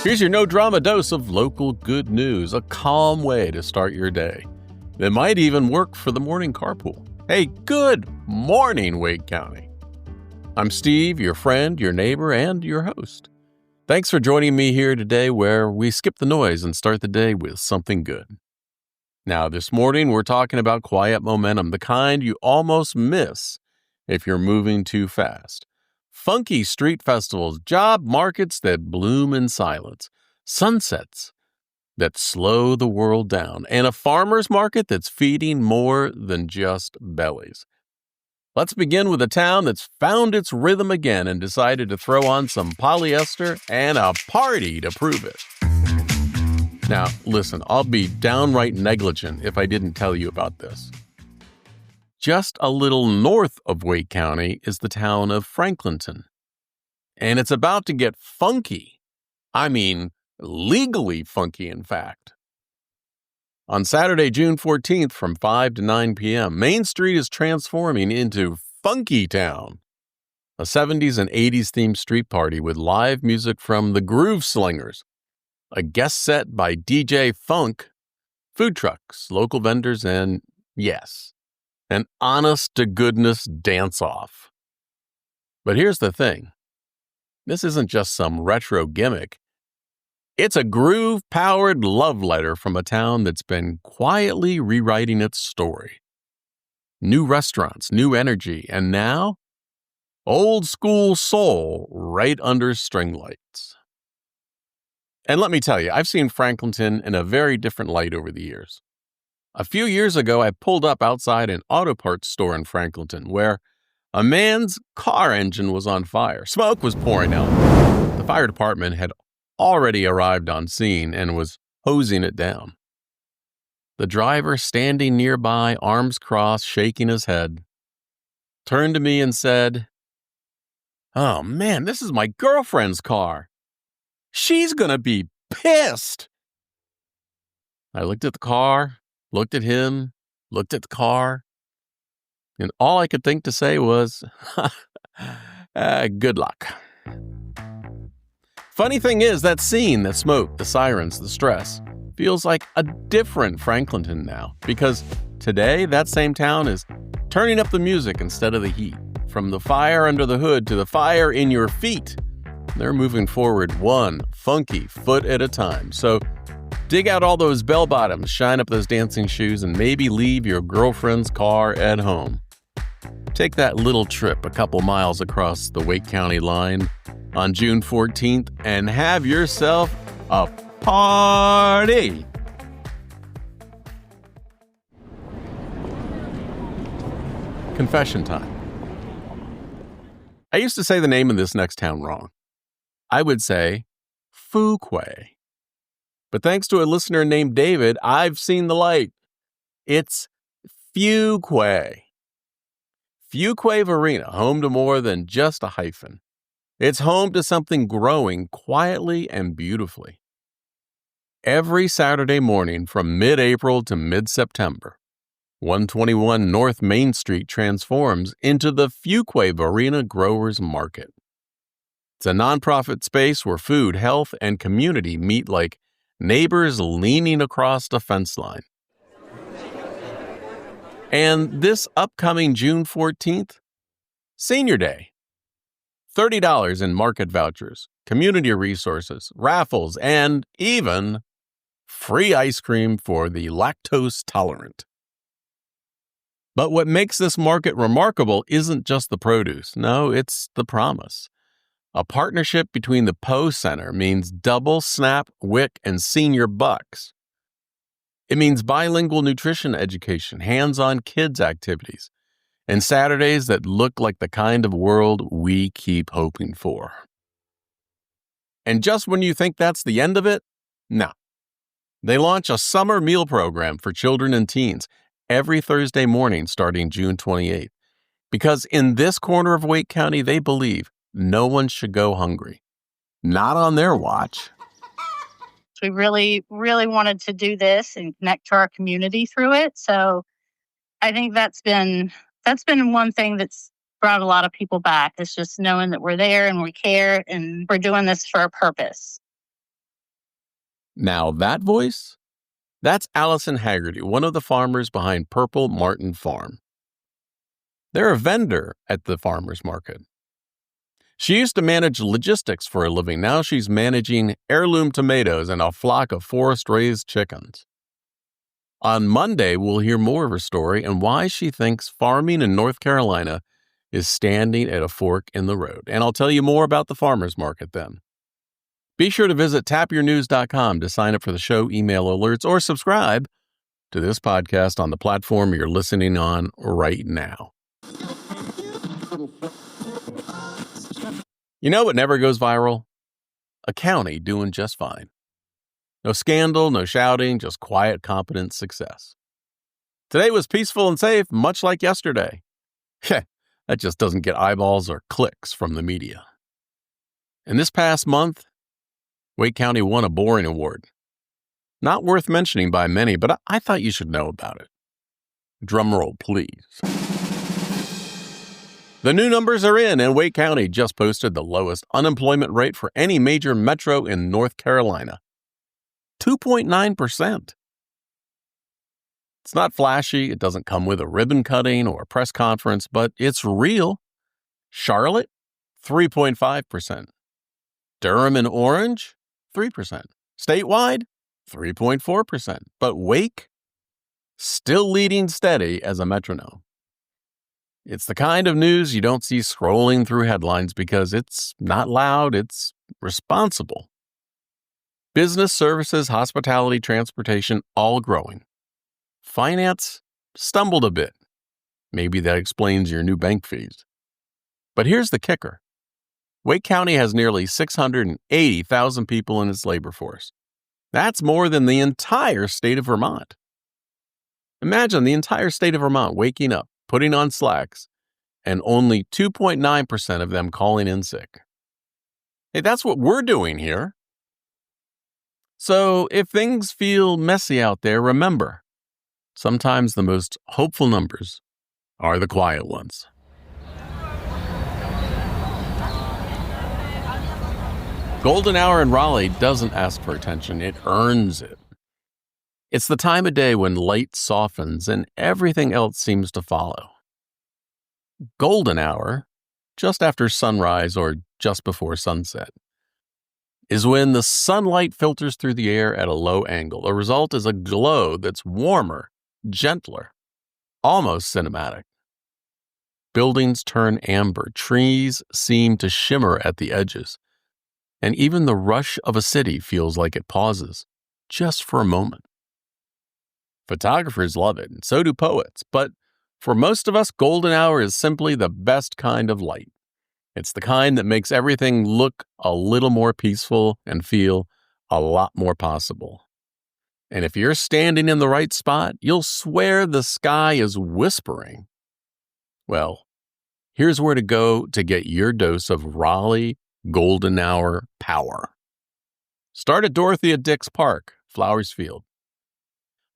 Here's your no-drama dose of local good news, a calm way to start your day. That might even work for the morning carpool. Hey, good morning, Wake County. I'm Steve, your friend, your neighbor, and your host. Thanks for joining me here today where we skip the noise and start the day with something good. Now, this morning, we're talking about quiet momentum, the kind you almost miss if you're moving too fast. Funky street festivals, job markets that bloom in silence, sunsets that slow the world down, and a farmer's market that's feeding more than just bellies. Let's begin with a town that's found its rhythm again and decided to throw on some polyester and a party to prove it. Now, listen, I'll be downright negligent if I didn't tell you about this. Just a little north of Wake County is the town of Franklinton. And it's about to get funky. I mean, legally funky, in fact. On Saturday, June 14th from 5 to 9 p.m., Main Street is transforming into Funkytown, a 70s and 80s themed street party with live music from the Groove Slingers, a guest set by DJ Funk, food trucks, local vendors, and yes, an honest-to-goodness dance-off. But here's the thing. This isn't just some retro gimmick. It's a groove-powered love letter from a town that's been quietly rewriting its story. New restaurants, new energy, and now, old-school soul right under string lights. And let me tell you, I've seen Franklinton in a very different light over the years. A few years ago, I pulled up outside an auto parts store in Franklinton where a man's car engine was on fire. Smoke was pouring out. The fire department had already arrived on scene and was hosing it down. The driver, standing nearby, arms crossed, shaking his head, turned to me and said, "Oh man, this is my girlfriend's car. She's gonna be pissed." I looked at the car, looked at him, looked at the car, and all I could think to say was, good luck. Funny thing is, that scene, the smoke, the sirens, the stress, feels like a different Franklinton now, because today that same town is turning up the music instead of the heat. From the fire under the hood to the fire in your feet, they're moving forward one funky foot at a time. So dig out all those bell bottoms, shine up those dancing shoes, and maybe leave your girlfriend's car at home. Take that little trip a couple miles across the Wake County line on June 14th and have yourself a party. Confession time. I used to say the name of this next town wrong. I would say Fuquay. But thanks to a listener named David, I've seen the light. It's Fuquay. Fuquay-Varina, home to more than just a hyphen. It's home to something growing quietly and beautifully. Every Saturday morning from mid-April to mid-September, 121 North Main Street transforms into the Fuquay-Varina Growers Market. It's a nonprofit space where food, health, and community meet like neighbors leaning across a fence line. And this upcoming June 14th, Senior Day. $30 in market vouchers, community resources, raffles, and even free ice cream for the lactose tolerant. But what makes this market remarkable isn't just the produce. No, it's the promise. A partnership between the Poe Center means double SNAP, WIC, and senior bucks. It means bilingual nutrition education, hands-on kids activities, and Saturdays that look like the kind of world we keep hoping for. And just when you think that's the end of it, no. They launch a summer meal program for children and teens every Thursday morning starting June 28th. Because in this corner of Wake County, they believe no one should go hungry. Not on their watch. We really, really wanted to do this and connect to our community through it. So I think that's been one thing that's brought a lot of people back. It's just knowing that we're there and we care and we're doing this for a purpose. Now that voice? That's Alison Haggerty, one of the farmers behind Purple Martin Farm. They're a vendor at the farmer's market. She used to manage logistics for a living. Now she's managing heirloom tomatoes and a flock of forest-raised chickens. On Monday, we'll hear more of her story and why she thinks farming in North Carolina is standing at a fork in the road. And I'll tell you more about the farmer's market then. Be sure to visit tapyournews.com to sign up for the show email alerts or subscribe to this podcast on the platform you're listening on right now. You know what never goes viral? A county doing just fine. No scandal, no shouting, just quiet, competent success. Today was peaceful and safe, much like yesterday. That just doesn't get eyeballs or clicks from the media. And this past month, Wake County won a boring award. Not worth mentioning by many, but I thought you should know about it. Drum roll, please. The new numbers are in, and Wake County just posted the lowest unemployment rate for any major metro in North Carolina. 2.9%. It's not flashy, it doesn't come with a ribbon cutting or a press conference, but it's real. Charlotte, 3.5%. Durham and Orange, 3%. Statewide, 3.4%. But Wake, still leading steady as a metronome. It's the kind of news you don't see scrolling through headlines because it's not loud, it's responsible. Business, services, hospitality, transportation, all growing. Finance stumbled a bit. Maybe that explains your new bank fees. But here's the kicker. Wake County has nearly 680,000 people in its labor force. That's more than the entire state of Vermont. Imagine the entire state of Vermont waking up, putting on slacks, and only 2.9% of them calling in sick. Hey, that's what we're doing here. So if things feel messy out there, remember, sometimes the most hopeful numbers are the quiet ones. Golden hour in Raleigh doesn't ask for attention, it earns it. It's the time of day when light softens and everything else seems to follow. Golden hour, just after sunrise or just before sunset, is when the sunlight filters through the air at a low angle. The result is a glow that's warmer, gentler, almost cinematic. Buildings turn amber, trees seem to shimmer at the edges, and even the rush of a city feels like it pauses, just for a moment. Photographers love it, and so do poets, but for most of us, golden hour is simply the best kind of light. It's the kind that makes everything look a little more peaceful and feel a lot more possible. And if you're standing in the right spot, you'll swear the sky is whispering. Well, here's where to go to get your dose of Raleigh golden hour power. Start at Dorothea Dix Park, Flowers Field.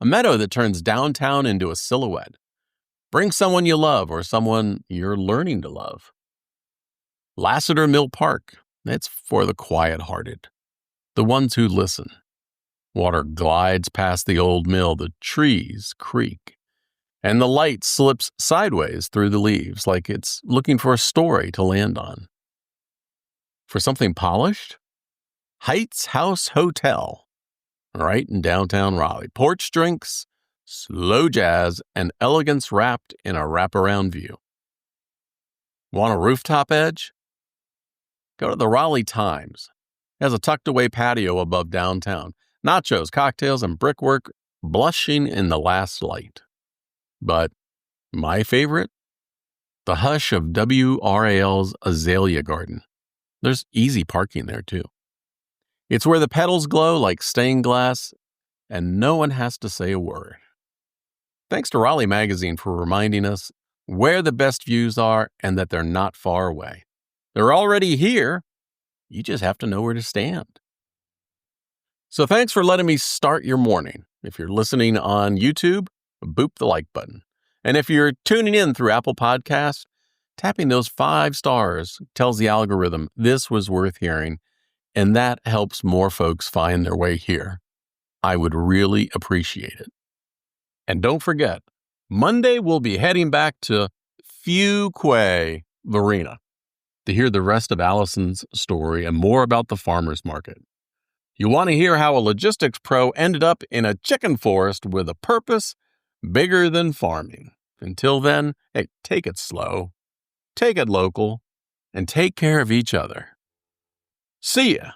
A meadow that turns downtown into a silhouette. Bring someone you love or someone you're learning to love. Lassiter Mill Park, it's for the quiet-hearted, the ones who listen. Water glides past the old mill, the trees creak, and the light slips sideways through the leaves like it's looking for a story to land on. For something polished? Heights House Hotel, right in downtown Raleigh. Porch drinks, slow jazz, and elegance wrapped in a wraparound view. Want a rooftop edge? Go to the Raleigh Times. It has a tucked-away patio above downtown. Nachos, cocktails, and brickwork blushing in the last light. But my favorite? The hush of WRAL's Azalea Garden. There's easy parking there, too. It's where the petals glow like stained glass, and no one has to say a word. Thanks to Raleigh Magazine for reminding us where the best views are and that they're not far away. They're already here. You just have to know where to stand. So thanks for letting me start your morning. If you're listening on YouTube, boop the like button. And if you're tuning in through Apple Podcasts, tapping those 5 stars tells the algorithm this was worth hearing, and that helps more folks find their way here. I would really appreciate it. And don't forget, Monday we'll be heading back to Fuquay-Varina to hear the rest of Alison's story and more about the farmers market. You want to hear how a logistics pro ended up in a chicken forest with a purpose bigger than farming. Until then, hey, take it slow, take it local, and take care of each other. See ya.